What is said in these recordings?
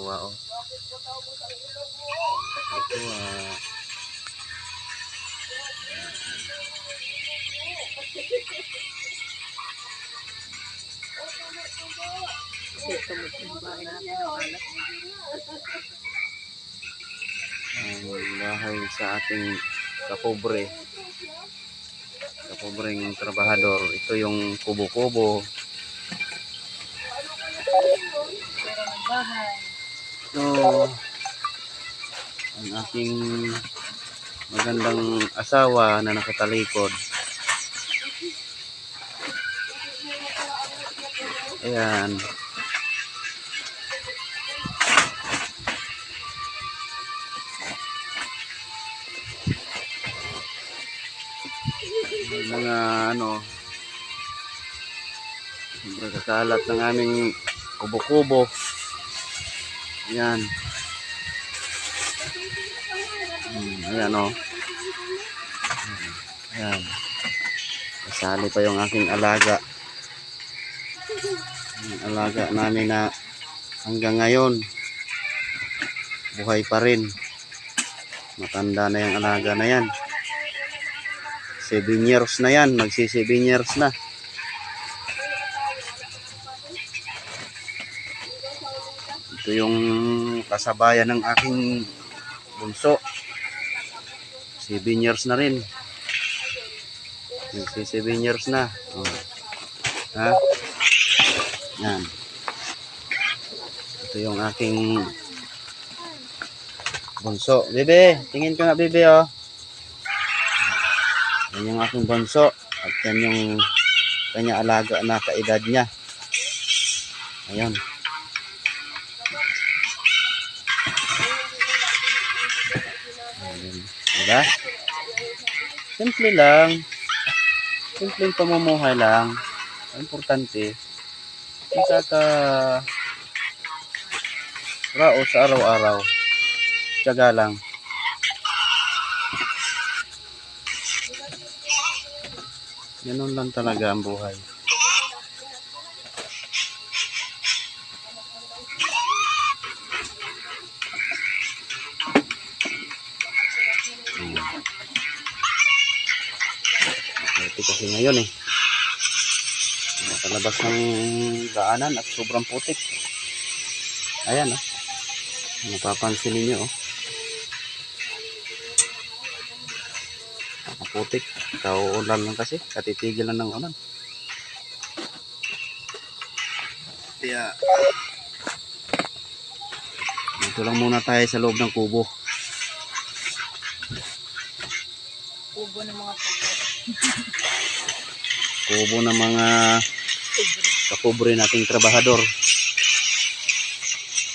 Tuwa oh. Ito ang bahay sa ating kapobreng trabahador. Ito yung kubo-kubo. So, ang aking magandang asawa na nakatalikod. Ayan. Mga sobrang kakalat ng aming kubo-kubo. Ayan. Ayan o. Ayan. Kasali pa yung aking alaga. Yung alaga namin na hanggang ngayon buhay pa rin. Matanda na yung alaga na yan. 7 years na yan. Magsi 7 years na. Ito yung kasabayan ng aking bunso. 7 years na rin. Magsi 7 years na. Oh. Ha? Yan. Ito yung aking bunso. Bebe, tingin ka nga bebe oh. Yan yung aking bunso. At yan yung kanya alaga na kaedad niya. Ayun. Diba? Simple lang. Simpleng pamumuhay lang. Importante. Isa ka rao sa araw-araw. Tiyaga lang. Ganun lang talaga ang buhay. Ito kasi ngayon eh. Nakalabas ng daanan at sobrang putik. Ayan oh. Mapapansin niyo oh. Putik. Kauulan lang kasi. Katitigil lang ng ulan. Kaya dito lang muna tayo sa loob ng kubo. Kubo ng mga Kubo ng mga kapobre nating trabahador.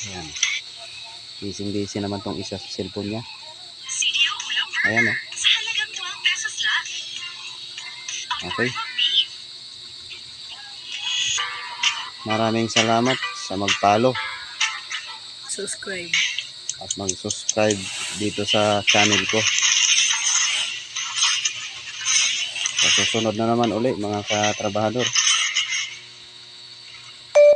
Ayan. Busy naman tong isa sa cellphone niya. Ayan oh. Okay. Maraming salamat sa mag-follow. subscribe. At mag-subscribe dito sa channel ko. Sa susunod na naman uli mga katrabahador.